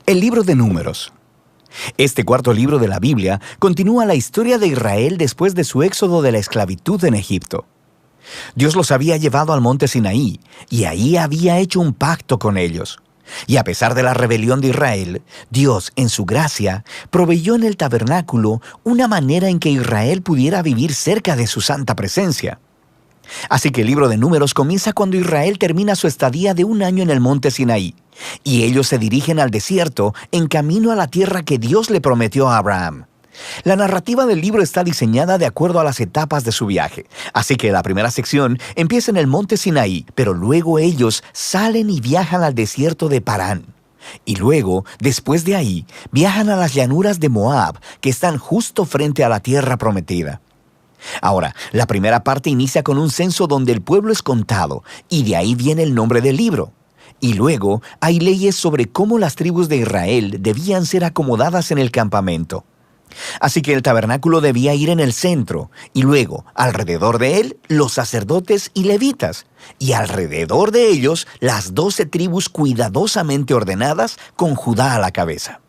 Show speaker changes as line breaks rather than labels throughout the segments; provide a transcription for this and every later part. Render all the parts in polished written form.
El libro de Números. Este cuarto libro de la Biblia continúa la historia de Israel después de su éxodo de la esclavitud en Egipto. Dios los había llevado al monte Sinaí y ahí había hecho un pacto con ellos. Y a pesar de la rebelión de Israel, Dios, en su gracia, proveyó en el tabernáculo una manera en que Israel pudiera vivir cerca de su santa presencia. Así que el libro de Números comienza cuando Israel termina su estadía de 1 año en el monte Sinaí, y ellos se dirigen al desierto en camino a la tierra que Dios le prometió a Abraham. La narrativa del libro está diseñada de acuerdo a las etapas de su viaje, así que la primera sección empieza en el monte Sinaí, pero luego ellos salen y viajan al desierto de Parán. Y luego, después de ahí, viajan a las llanuras de Moab, que están justo frente a la tierra prometida. Ahora, la primera parte inicia con un censo donde el pueblo es contado, y de ahí viene el nombre del libro. Y luego hay leyes sobre cómo las tribus de Israel debían ser acomodadas en el campamento. Así que el tabernáculo debía ir en el centro, y luego, alrededor de él, los sacerdotes y levitas, y alrededor de ellos, las 12 tribus cuidadosamente ordenadas con Judá a la cabeza.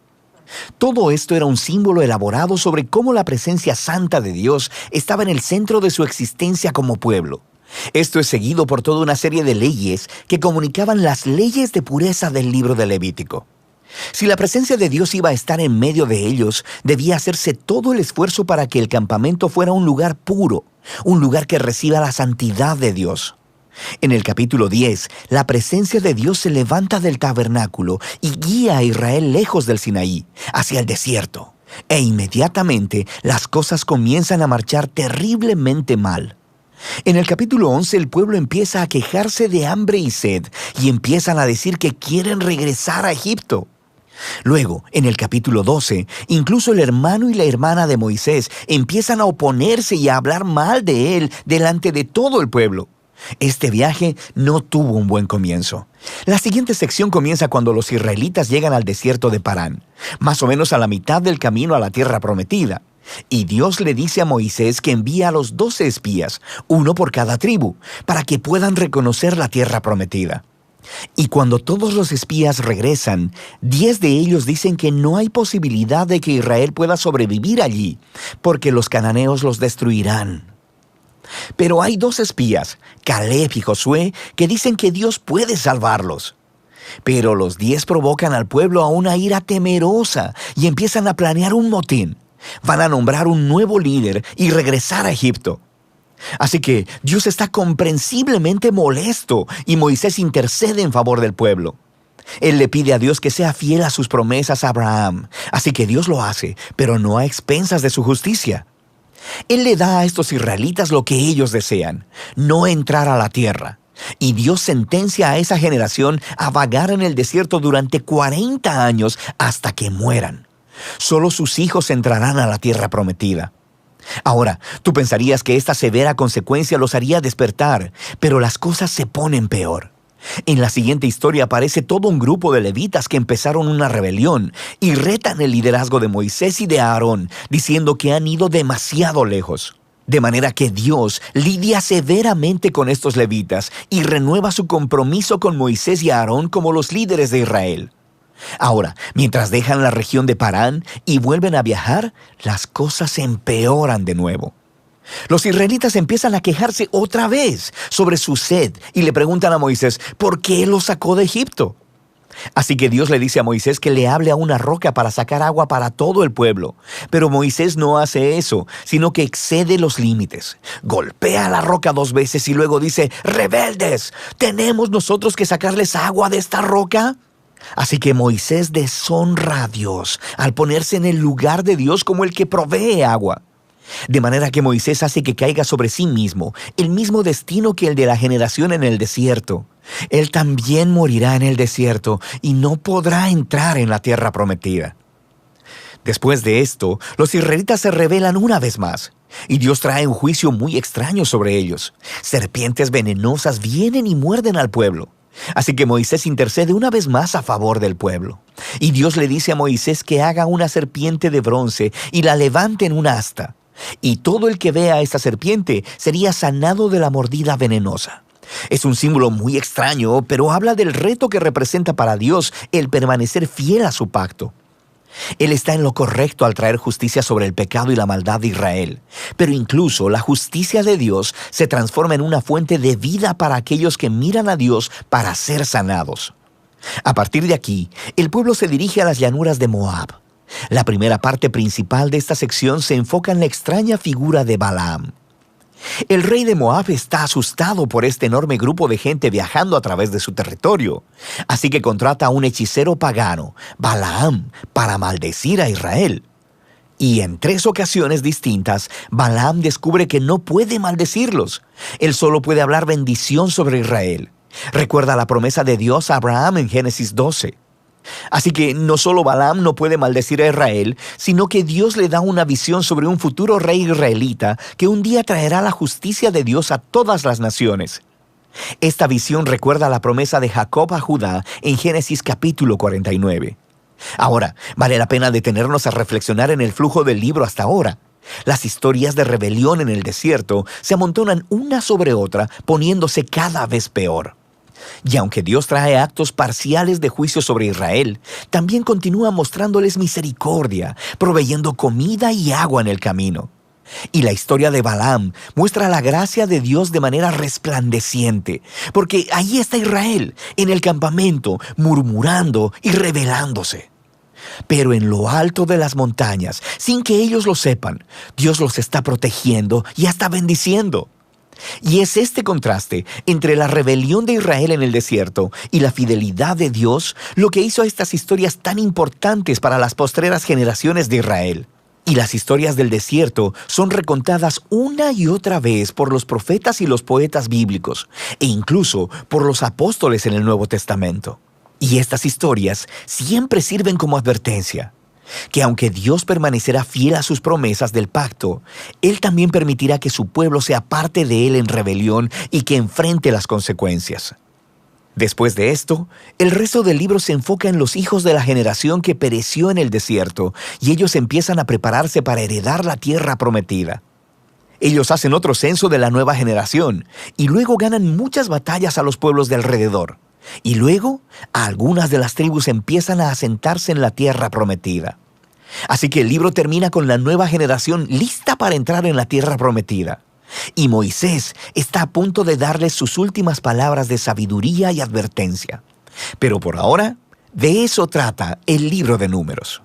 Todo esto era un símbolo elaborado sobre cómo la presencia santa de Dios estaba en el centro de su existencia como pueblo. Esto es seguido por toda una serie de leyes que comunicaban las leyes de pureza del libro de Levítico. Si la presencia de Dios iba a estar en medio de ellos, debía hacerse todo el esfuerzo para que el campamento fuera un lugar puro, un lugar que reciba la santidad de Dios. En el capítulo 10, la presencia de Dios se levanta del tabernáculo y guía a Israel lejos del Sinaí, hacia el desierto. E inmediatamente las cosas comienzan a marchar terriblemente mal. En el capítulo 11 el pueblo empieza a quejarse de hambre y sed y empiezan a decir que quieren regresar a Egipto. Luego, en el capítulo 12, incluso el hermano y la hermana de Moisés empiezan a oponerse y a hablar mal de él delante de todo el pueblo. Este viaje no tuvo un buen comienzo. La siguiente sección comienza cuando los israelitas llegan al desierto de Parán, más o menos a la mitad del camino a la tierra prometida. Y Dios le dice a Moisés que envía a los 12 espías, uno por cada tribu, para que puedan reconocer la tierra prometida. Y cuando todos los espías regresan, 10 de ellos dicen que no hay posibilidad de que Israel pueda sobrevivir allí, porque los cananeos los destruirán. Pero hay 2 espías, Caleb y Josué, que dicen que Dios puede salvarlos. Pero los 10 provocan al pueblo a una ira temerosa y empiezan a planear un motín. Van a nombrar un nuevo líder y regresar a Egipto. Así que Dios está comprensiblemente molesto y Moisés intercede en favor del pueblo. Él le pide a Dios que sea fiel a sus promesas a Abraham. Así que Dios lo hace, pero no a expensas de su justicia. Él le da a estos israelitas lo que ellos desean, no entrar a la tierra. Y Dios sentencia a esa generación a vagar en el desierto durante 40 años hasta que mueran. Solo sus hijos entrarán a la tierra prometida. Ahora, tú pensarías que esta severa consecuencia los haría despertar, pero las cosas se ponen peor. En la siguiente historia aparece todo un grupo de levitas que empezaron una rebelión y retan el liderazgo de Moisés y de Aarón, diciendo que han ido demasiado lejos. De manera que Dios lidia severamente con estos levitas y renueva su compromiso con Moisés y Aarón como los líderes de Israel. Ahora, mientras dejan la región de Parán y vuelven a viajar, las cosas se empeoran de nuevo. Los israelitas empiezan a quejarse otra vez sobre su sed y le preguntan a Moisés por qué los sacó de Egipto. Así que Dios le dice a Moisés que le hable a una roca para sacar agua para todo el pueblo. Pero Moisés no hace eso, sino que excede los límites. Golpea la roca 2 veces y luego dice: «¡Rebeldes! ¿Tenemos nosotros que sacarles agua de esta roca?». Así que Moisés deshonra a Dios al ponerse en el lugar de Dios como el que provee agua. De manera que Moisés hace que caiga sobre sí mismo el mismo destino que el de la generación en el desierto. Él también morirá en el desierto y no podrá entrar en la tierra prometida. Después de esto, los israelitas se rebelan una vez más, y Dios trae un juicio muy extraño sobre ellos. Serpientes venenosas vienen y muerden al pueblo. Así que Moisés intercede una vez más a favor del pueblo. Y Dios le dice a Moisés que haga una serpiente de bronce y la levante en una asta. Y todo el que vea a esta serpiente sería sanado de la mordida venenosa. Es un símbolo muy extraño, pero habla del reto que representa para Dios el permanecer fiel a su pacto. Él está en lo correcto al traer justicia sobre el pecado y la maldad de Israel, pero incluso la justicia de Dios se transforma en una fuente de vida para aquellos que miran a Dios para ser sanados. A partir de aquí, el pueblo se dirige a las llanuras de Moab. La primera parte principal de esta sección se enfoca en la extraña figura de Balaam. El rey de Moab está asustado por este enorme grupo de gente viajando a través de su territorio, así que contrata a un hechicero pagano, Balaam, para maldecir a Israel. Y en 3 ocasiones distintas, Balaam descubre que no puede maldecirlos. Él solo puede hablar bendición sobre Israel. Recuerda la promesa de Dios a Abraham en Génesis 12. Así que no solo Balaam no puede maldecir a Israel, sino que Dios le da una visión sobre un futuro rey israelita que un día traerá la justicia de Dios a todas las naciones. Esta visión recuerda la promesa de Jacob a Judá en Génesis capítulo 49. Ahora, vale la pena detenernos a reflexionar en el flujo del libro hasta ahora. Las historias de rebelión en el desierto se amontonan una sobre otra, poniéndose cada vez peor. Y aunque Dios trae actos parciales de juicio sobre Israel, también continúa mostrándoles misericordia, proveyendo comida y agua en el camino. Y la historia de Balaam muestra la gracia de Dios de manera resplandeciente, porque ahí está Israel, en el campamento, murmurando y rebelándose. Pero en lo alto de las montañas, sin que ellos lo sepan, Dios los está protegiendo y hasta bendiciendo. Y es este contraste entre la rebelión de Israel en el desierto y la fidelidad de Dios lo que hizo a estas historias tan importantes para las postreras generaciones de Israel. Y las historias del desierto son recontadas una y otra vez por los profetas y los poetas bíblicos, e incluso por los apóstoles en el Nuevo Testamento. Y estas historias siempre sirven como advertencia, que aunque Dios permanecerá fiel a sus promesas del pacto, Él también permitirá que su pueblo sea parte de Él en rebelión y que enfrente las consecuencias. Después de esto, el resto del libro se enfoca en los hijos de la generación que pereció en el desierto, y ellos empiezan a prepararse para heredar la tierra prometida. Ellos hacen otro censo de la nueva generación, y luego ganan muchas batallas a los pueblos de alrededor. Y luego, algunas de las tribus empiezan a asentarse en la tierra prometida. Así que el libro termina con la nueva generación lista para entrar en la tierra prometida. Y Moisés está a punto de darles sus últimas palabras de sabiduría y advertencia. Pero por ahora, de eso trata el libro de Números.